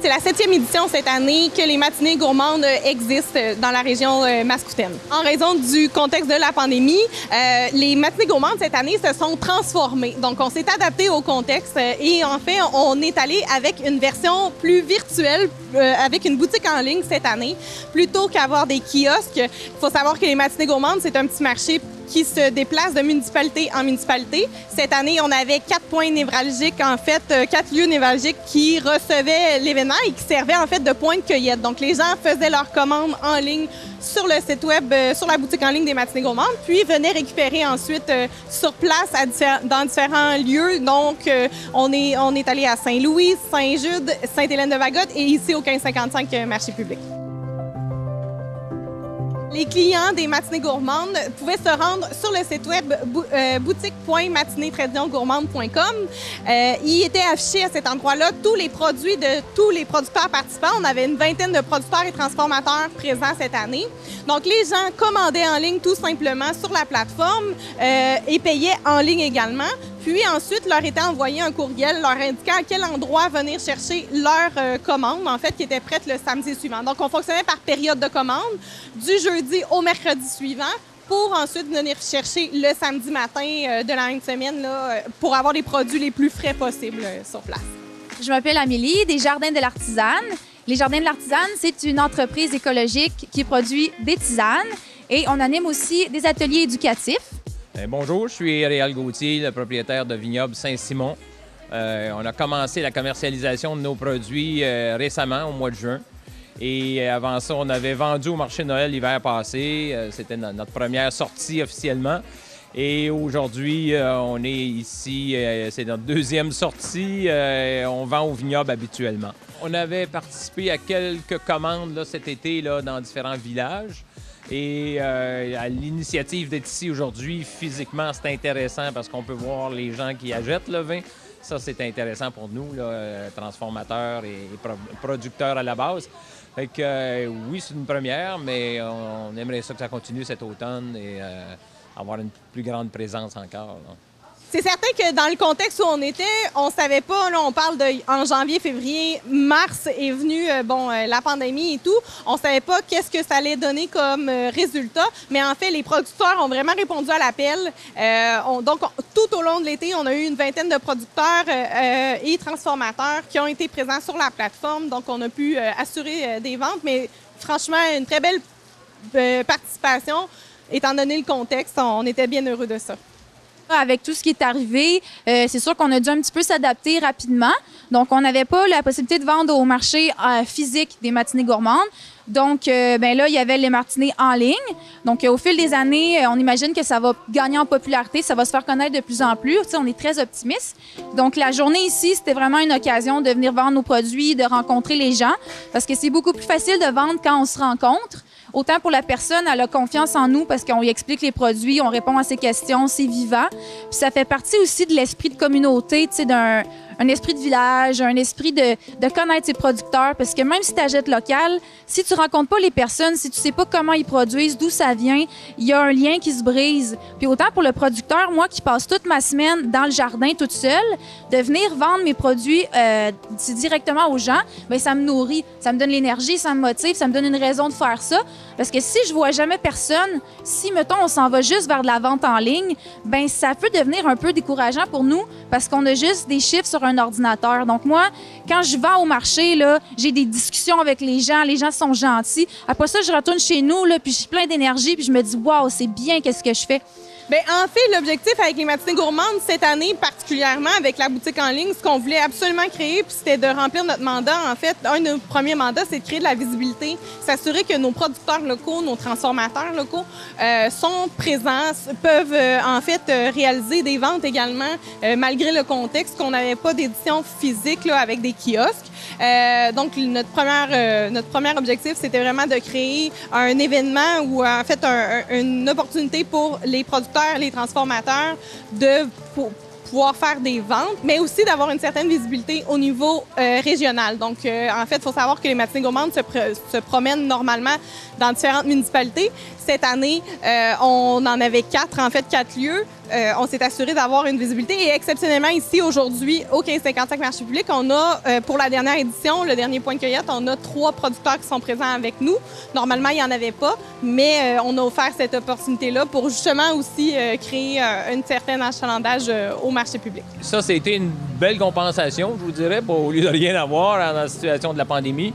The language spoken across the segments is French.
C'est la 7e édition cette année que les matinées gourmandes existent dans la région mascoutaine. En raison du contexte de la pandémie, les matinées gourmandes cette année se sont transformées. Donc, on s'est adapté au contexte et en fait, on est allé avec une version plus virtuelle, avec une boutique en ligne cette année, plutôt qu'avoir des kiosques. Il faut savoir que les matinées gourmandes, c'est un petit marché qui se déplace de municipalité en municipalité. Cette année, on avait 4 points névralgiques, en fait, 4 lieux névralgiques qui recevaient l'événement et qui servaient en fait de point de cueillette. Donc, les gens faisaient leurs commandes en ligne sur le site web, sur la boutique en ligne des matinées gourmandes, puis venaient récupérer ensuite sur place dans différents lieux. Donc, on est allé à Saint-Louis, Saint-Jude, Sainte-Hélène-de-Bagotte et ici au 1555 marché public. Les clients des matinées gourmandes pouvaient se rendre sur le site web boutique.matinée-gourmande.com. Il était affiché à cet endroit-là tous les produits de tous les producteurs participants. On avait une vingtaine de producteurs et transformateurs présents cette année. Donc, les gens commandaient en ligne tout simplement sur la plateforme et payaient en ligne également. Puis ensuite, leur était envoyé un courriel leur indiquant à quel endroit venir chercher leur commande, en fait, qui était prête le samedi suivant. Donc, on fonctionnait par période de commande, du jeudi au mercredi suivant, pour ensuite venir chercher le samedi matin de la même semaine là, pour avoir les produits les plus frais possibles sur place. Je m'appelle Amélie, des Jardins de l'Artisane. Les Jardins de l'Artisane, c'est une entreprise écologique qui produit des tisanes et on anime aussi des ateliers éducatifs. Bonjour, je suis Réal Gauthier, le propriétaire de Vignoble Saint-Simon. On a commencé la commercialisation de nos produits récemment, au mois de juin. Et avant ça, on avait vendu au marché de Noël l'hiver passé. C'était notre première sortie officiellement. Et aujourd'hui, on est ici, c'est notre deuxième sortie. On vend au vignoble habituellement. On avait participé à quelques commandes là, cet été là, dans différents villages. Et à l'initiative d'être ici aujourd'hui, physiquement, c'est intéressant parce qu'on peut voir les gens qui achètent le vin. Ça, c'est intéressant pour nous, là, transformateurs et producteurs à la base. Fait que oui, c'est une première, mais on aimerait ça que ça continue cet automne et avoir une plus grande présence encore, là. C'est certain que dans le contexte où on était, on savait pas, là, on parle en janvier, février, mars est venu la pandémie et tout. On savait pas qu'est-ce que ça allait donner comme résultat, mais en fait, les producteurs ont vraiment répondu à l'appel. Donc, tout au long de l'été, on a eu une vingtaine de producteurs et transformateurs qui ont été présents sur la plateforme. Donc, on a pu assurer des ventes, mais franchement, une très belle participation. Étant donné le contexte, on était bien heureux de ça. Avec tout ce qui est arrivé, c'est sûr qu'on a dû un petit peu s'adapter rapidement. Donc, on n'avait pas la possibilité de vendre au marché physique des matinées gourmandes. Donc, là, il y avait les matinées en ligne. Donc, au fil des années, on imagine que ça va gagner en popularité, ça va se faire connaître de plus en plus. Tu sais, on est très optimiste. Donc, la journée ici, c'était vraiment une occasion de venir vendre nos produits, de rencontrer les gens, parce que c'est beaucoup plus facile de vendre quand on se rencontre. Autant pour la personne, elle a confiance en nous parce qu'on lui explique les produits, on répond à ses questions, c'est vivant. Puis ça fait partie aussi de l'esprit de communauté, tu sais, d'un esprit de village, un esprit de connaître ses producteurs. Parce que même si tu achètes local, si tu rencontres pas les personnes, si tu sais pas comment ils produisent, d'où ça vient, il y a un lien qui se brise. Puis autant pour le producteur, moi qui passe toute ma semaine dans le jardin toute seule, de venir vendre mes produits directement aux gens, bien, ça me nourrit, ça me donne l'énergie, ça me motive, ça me donne une raison de faire ça. Parce que si je vois jamais personne, si, mettons, on s'en va juste vers de la vente en ligne, bien, ça peut devenir un peu décourageant pour nous parce qu'on a juste des chiffres sur un ordinateur. Donc moi, quand je vends au marché, là, j'ai des discussions avec les gens sont gentils. Après ça, je retourne chez nous, là, puis je suis plein d'énergie, puis je me dis « Wow, c'est bien, qu'est-ce que je fais? » Bien, en fait, l'objectif avec les matinées gourmandes cette année, particulièrement avec la boutique en ligne, ce qu'on voulait absolument créer, puis c'était de remplir notre mandat. En fait, un de nos premiers mandats, c'est de créer de la visibilité, s'assurer que nos producteurs locaux, nos transformateurs locaux sont présents, peuvent en fait réaliser des ventes également, malgré le contexte qu'on n'avait pas d'édition physique là, avec des kiosques. Donc, notre premier objectif, c'était vraiment de créer un événement ou en fait une opportunité pour les producteurs, les transformateurs de pouvoir faire des ventes, mais aussi d'avoir une certaine visibilité au niveau régional. Donc, en fait, il faut savoir que les matinées gourmandes se promènent normalement dans différentes municipalités. Cette année, on en avait 4 lieux. On s'est assuré d'avoir une visibilité. Et exceptionnellement, ici, aujourd'hui, au 1555 Marché public, on a, pour la dernière édition, le dernier point de cueillette, on a 3 producteurs qui sont présents avec nous. Normalement, il n'y en avait pas, mais on a offert cette opportunité-là pour justement aussi créer un certain achalandage au marché public. Ça, c'était une belle compensation, je vous dirais, au lieu de rien avoir dans la situation de la pandémie.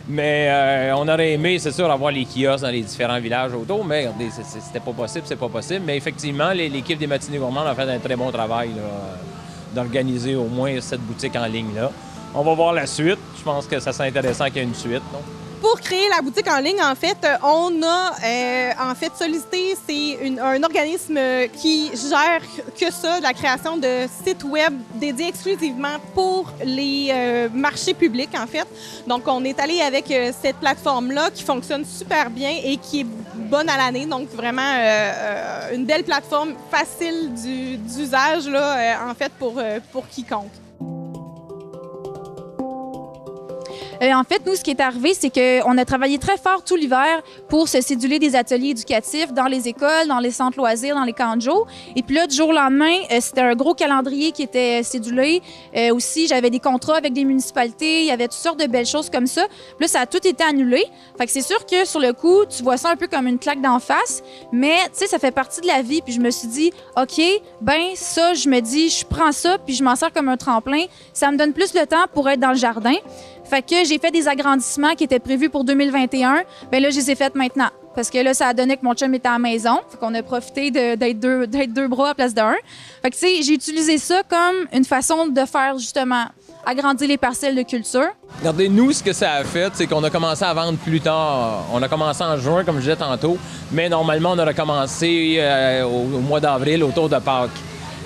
Mais on aurait aimé, c'est sûr, avoir les kiosques dans les différents villages autour, mais regardez, c'était pas possible, c'est pas possible. Mais effectivement, l'équipe des Matinées Gourmandes a fait un très bon travail d'organiser au moins cette boutique en ligne-là. On va voir la suite. Je pense que ça serait intéressant qu'il y ait une suite. Non? Pour créer la boutique en ligne, en fait, on a sollicité, un organisme qui gère que ça, la création de sites web dédiés exclusivement pour les marchés publics, en fait. Donc, on est allé avec cette plateforme-là qui fonctionne super bien et qui est bonne à l'année. Donc, vraiment, une belle plateforme facile d'usage, là, en fait, pour quiconque. En fait, nous, ce qui est arrivé, c'est qu'on a travaillé très fort tout l'hiver pour se céduler des ateliers éducatifs dans les écoles, dans les centres loisirs, dans les camps de jour. Et puis là, du jour au lendemain, c'était un gros calendrier qui était cédulé. Aussi, j'avais des contrats avec des municipalités. Il y avait toutes sortes de belles choses comme ça. Puis là, ça a tout été annulé. Fait que c'est sûr que sur le coup, tu vois ça un peu comme une claque d'en face. Mais, tu sais, ça fait partie de la vie. Puis je me suis dit, OK, ben ça, je me dis, je prends ça, puis je m'en sers comme un tremplin. Ça me donne plus le temps pour être dans le jardin. Fait que j'ai fait des agrandissements qui étaient prévus pour 2021. Bien là, je les ai faits maintenant. Parce que là, ça a donné que mon chum était à la maison. Fait qu'on a profité d'être deux bras à place d'un. Fait que, tu sais, j'ai utilisé ça comme une façon de faire, justement, agrandir les parcelles de culture. Regardez, nous, ce que ça a fait, c'est qu'on a commencé à vendre plus tard. On a commencé en juin, comme je disais tantôt. Mais normalement, on aurait commencé au mois d'avril, autour de Pâques.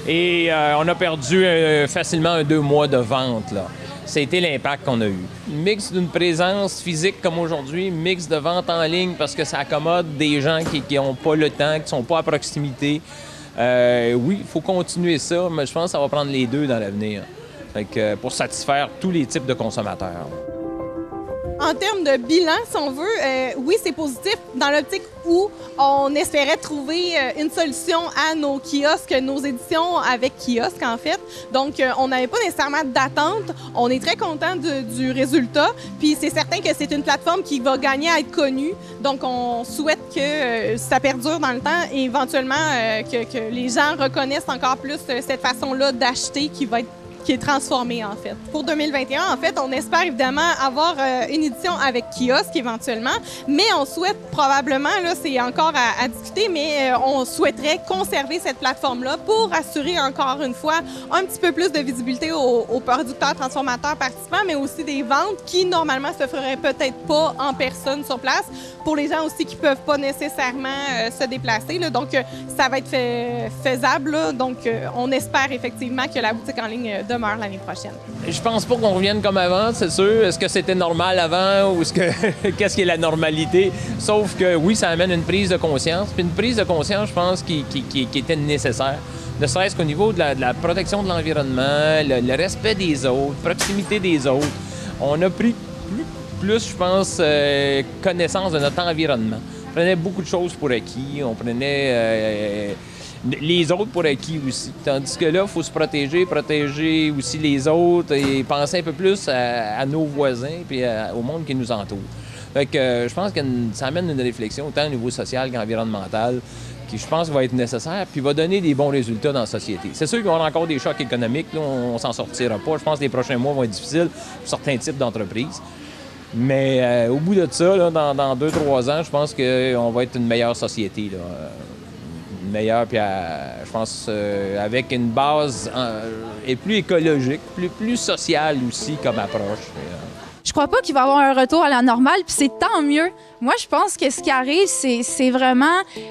Et on a perdu facilement 2 mois de vente, là. C'était l'impact qu'on a eu. Mix d'une présence physique comme aujourd'hui, mix de vente en ligne parce que ça accommode des gens qui n'ont pas le temps, qui ne sont pas à proximité. Oui, il faut continuer ça, mais je pense que ça va prendre les deux dans l'avenir. Fait que, pour satisfaire tous les types de consommateurs. En termes de bilan, si on veut, oui, c'est positif dans l'optique où on espérait trouver une solution à nos kiosques, nos éditions avec kiosques, en fait. Donc, on n'avait pas nécessairement d'attente. On est très content du résultat. Puis, c'est certain que c'est une plateforme qui va gagner à être connue. Donc, on souhaite que ça perdure dans le temps et éventuellement que les gens reconnaissent encore plus cette façon-là d'acheter qui est transformée, en fait. Pour 2021, en fait, on espère évidemment avoir une édition avec kiosque éventuellement, mais on souhaite probablement, là, c'est encore à discuter, mais on souhaiterait conserver cette plateforme-là pour assurer encore une fois un petit peu plus de visibilité aux producteurs, transformateurs, participants, mais aussi des ventes qui, normalement, se feraient peut-être pas en personne sur place, pour les gens aussi qui peuvent pas nécessairement se déplacer, là. Donc, ça va être faisable, là. Donc, on espère effectivement que la boutique en ligne demeure l'année prochaine. Je pense pas qu'on revienne comme avant, c'est sûr. Est-ce que c'était normal avant ou qu'est-ce qui est la normalité? Sauf que oui, ça amène une prise de conscience. Puis une prise de conscience, je pense, qui était nécessaire. Ne serait-ce qu'au niveau de la protection de l'environnement, le respect des autres, proximité des autres. On a pris plus, je pense, connaissance de notre environnement. On prenait beaucoup de choses pour acquis. On prenait les autres pour acquis aussi. Tandis que là, il faut se protéger aussi les autres et penser un peu plus à nos voisins et au monde qui nous entoure. Fait que je pense que ça amène une réflexion autant au niveau social qu'environnemental qui, je pense, va être nécessaire puis va donner des bons résultats dans la société. C'est sûr qu'il va y avoir encore des chocs économiques. Là, on s'en sortira pas. Je pense que les prochains mois vont être difficiles pour certains types d'entreprises. Mais au bout de ça, là, dans 2-3 ans, je pense qu'on va être une meilleure société, là. Meilleur, puis je pense avec une base et plus écologique, plus sociale aussi comme approche. Je crois pas qu'il va y avoir un retour à la normale, puis c'est tant mieux. Moi, je pense que ce qui arrive, c'est vraiment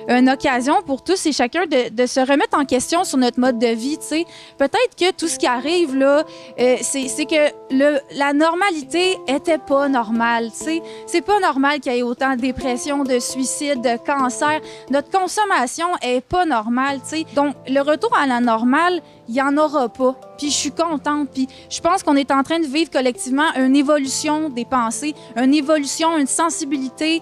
une occasion pour tous et chacun de se remettre en question sur notre mode de vie, tu sais. Peut-être que tout ce qui arrive, là, c'est que la normalité était pas normale, tu sais. C'est pas normal qu'il y ait autant de dépression, de suicide, de cancer. Notre consommation est pas normale, tu sais. Donc, le retour à la normale, il y en aura pas. Puis je suis contente. Puis je pense qu'on est en train de vivre collectivement une évolution des pensées, une évolution, une sensibilité.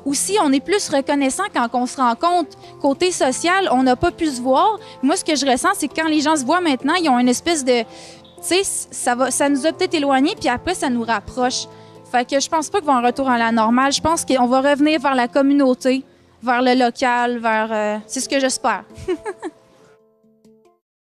Aussi, on est plus reconnaissant quand on se rend compte, côté social, on n'a pas pu se voir. Moi, ce que je ressens, c'est que quand les gens se voient maintenant, ils ont une espèce de... Tu sais, ça nous a peut-être éloignés, puis après, ça nous rapproche. Fait que je pense pas qu'on va un retour à la normale. Je pense qu'on va revenir vers la communauté, vers le local, vers... c'est ce que j'espère.